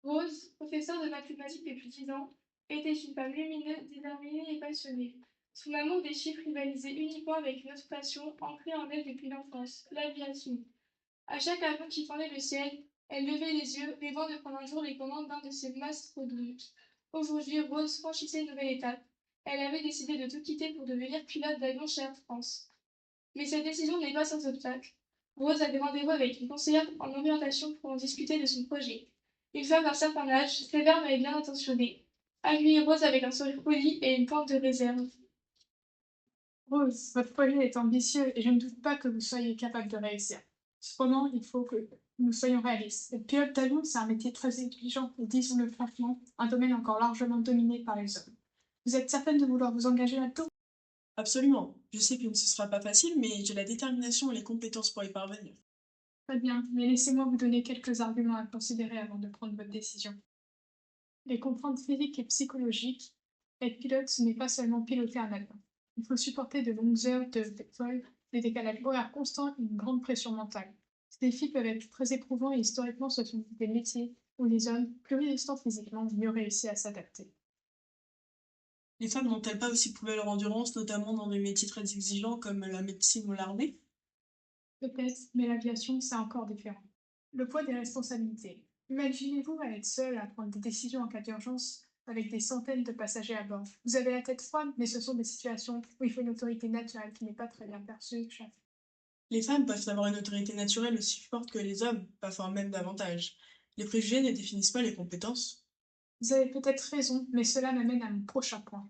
Rose, professeure de mathématiques depuis 10 ans, était une femme lumineuse, déterminée et passionnée. Son amour des chiffres rivalisait uniquement avec une autre passion ancrée en elle depuis l'enfance, l'aviation. À chaque avion qui fendait le ciel, elle levait les yeux, rêvant de prendre un jour les commandes d'un de ces mastodontes. Aujourd'hui, Rose franchissait une nouvelle étape. Elle avait décidé de tout quitter pour devenir pilote d'avion chez Air France. Mais cette décision n'est pas sans obstacle. Rose avait rendez-vous avec une conseillère en orientation pour en discuter de son projet. Une femme d'un certain âge, sévère mais bien intentionnée, accueillit Rose avec un sourire poli et une pointe de réserve. Rose, votre projet est ambitieux et je ne doute pas que vous soyez capable de réussir. Cependant, il faut que nous soyons réalistes. Être pilote d'avion, c'est un métier très exigeant et, disons-le franchement, un domaine encore largement dominé par les hommes. Vous êtes certaine de vouloir vous engager là-dedans? Absolument. Je sais que ce sera pas facile, mais j'ai la détermination et les compétences pour y parvenir. Très bien, mais laissez-moi vous donner quelques arguments à considérer avant de prendre votre décision. Les contraintes physiques et psychologiques. Être pilote, ce n'est pas seulement piloter un avion. Il faut supporter de longues heures de vol, des décalages horaires constants et une grande pression mentale. Ces défis peuvent être très éprouvants et historiquement, ce sont des métiers où les hommes, plus résistants physiquement, ont mieux réussi à s'adapter. Les femmes n'ont-elles pas aussi prouvé leur endurance, notamment dans des métiers très exigeants comme la médecine ou l'armée? Peut-être, mais l'aviation, c'est encore différent. Le poids des responsabilités. Imaginez-vous à être seul à prendre des décisions en cas d'urgence avec des centaines de passagers à bord. Vous avez la tête froide, mais ce sont des situations où il faut une autorité naturelle qui n'est pas très bien perçue. Les femmes peuvent avoir une autorité naturelle aussi forte que les hommes, parfois même davantage. Les préjugés ne définissent pas les compétences. Vous avez peut-être raison, mais cela m'amène à mon prochain point.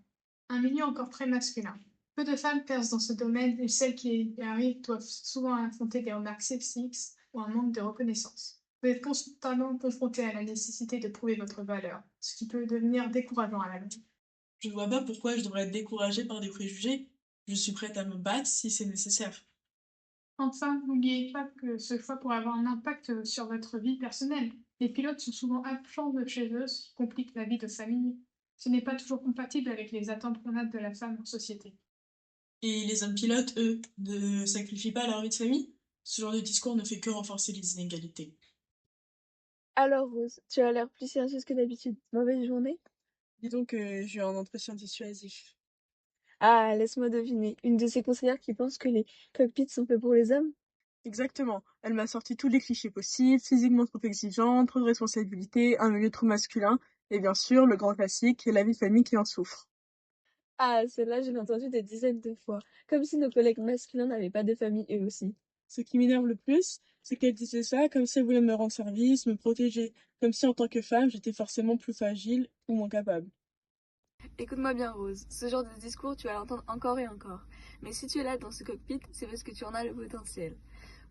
Un milieu encore très masculin. Peu de femmes percent dans ce domaine et celles qui y arrivent doivent souvent affronter des remarques sexistes ou un manque de reconnaissance. Vous êtes constamment confronté à la nécessité de prouver votre valeur, ce qui peut devenir décourageant à la longue. Je ne vois pas pourquoi je devrais être découragée par des préjugés. Je suis prête à me battre si c'est nécessaire. Enfin, n'oubliez pas que ce choix pourrait avoir un impact sur votre vie personnelle. Les pilotes sont souvent absents de chez eux, ce qui complique la vie de famille. Ce n'est pas toujours compatible avec les attentes qu'on a de la femme en société. Et les hommes pilotes, eux, ne sacrifient pas leur vie de famille? Ce genre de discours ne fait que renforcer les inégalités. Alors Rose, tu as l'air plus sérieuse que d'habitude. Mauvaise journée? Dis donc que j'ai eu un entretien dissuasif. Ah, laisse-moi deviner. Une de ces conseillères qui pense que les cockpits sont faits pour les hommes? Exactement. Elle m'a sorti tous les clichés possibles, physiquement trop exigeante, trop de responsabilités, un milieu trop masculin, et bien sûr, le grand classique, la vie de famille qui en souffre. Ah, celle-là, je l'ai entendue des dizaines de fois. Comme si nos collègues masculins n'avaient pas de famille eux aussi. Ce qui m'énerve le plus, c'est qu'elle disait ça comme si elle voulait me rendre service, me protéger, comme si en tant que femme, j'étais forcément plus fragile ou moins capable. Écoute-moi bien, Rose. Ce genre de discours, tu vas l'entendre encore et encore. Mais si tu es là dans ce cockpit, c'est parce que tu en as le potentiel.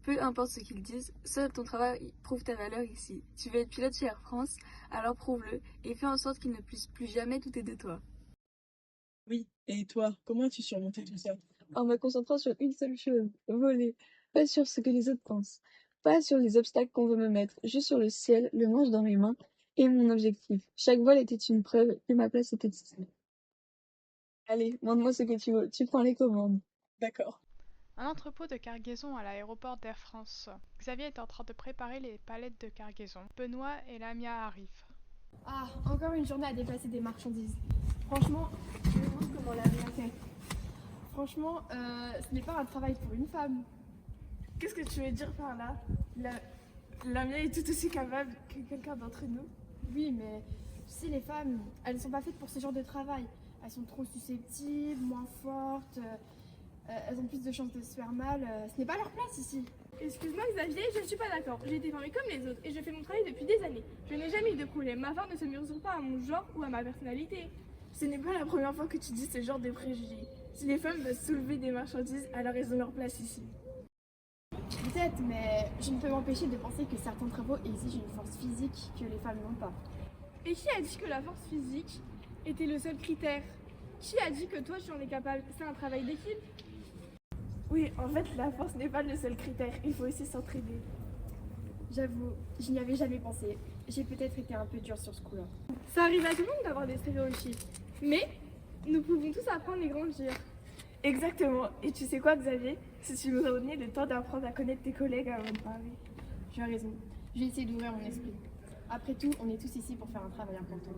Peu importe ce qu'ils disent, seul ton travail prouve ta valeur ici. Tu veux être pilote chez Air France, alors prouve-le et fais en sorte qu'ils ne puissent plus jamais douter de toi. Oui, et toi, comment as-tu surmonté tout ça? En me concentrant sur une seule chose, voler. Pas sur ce que les autres pensent. Pas sur les obstacles qu'on veut me mettre, juste sur le ciel, le manche dans mes mains et mon objectif. Chaque vol était une preuve que ma place était ici. Allez, montre-moi ce que tu veux. Tu prends les commandes. D'accord. Un entrepôt de cargaison à l'aéroport d'Air France. Xavier est en train de préparer les palettes de cargaison. Benoît et Lamia arrivent. Ah, encore une journée à déplacer des marchandises. Franchement, je me demande comment la a fait. Franchement, ce n'est pas un travail pour une femme. Qu'est-ce que tu veux dire par là? La mienne est tout aussi capable que quelqu'un d'entre nous. Oui, mais tu sais, les femmes, elles ne sont pas faites pour ce genre de travail. Elles sont trop susceptibles, moins fortes, elles ont plus de chances de se faire mal. Ce n'est pas leur place ici. Excuse-moi Xavier, je ne suis pas d'accord. J'ai été formée comme les autres et je fais mon travail depuis des années. Je n'ai jamais eu de problème. Ma part ne se mesure pas à mon genre ou à ma personnalité. Ce n'est pas la première fois que tu dis ce genre de préjugés. Si les femmes veulent soulever des marchandises, alors elles ont leur place ici. Peut-être, mais je ne peux m'empêcher de penser que certains travaux exigent une force physique que les femmes n'ont pas. Et qui a dit que la force physique était le seul critère? Qui a dit que toi tu en es capable? C'est un travail d'équipe. Oui, en fait, la force n'est pas le seul critère. Il faut aussi s'entraider. J'avoue, je n'y avais jamais pensé. J'ai peut-être été un peu dure sur ce coup-là. Ça arrive à tout le monde d'avoir des stéréotypes. Mais nous pouvons tous apprendre et grandir. Exactement. Et tu sais quoi, Xavier? Si tu nous as donné le temps d'apprendre à connaître tes collègues avant de parler. Tu as raison. Je vais essayer d'ouvrir mon esprit. Après tout, on est tous ici pour faire un travail important.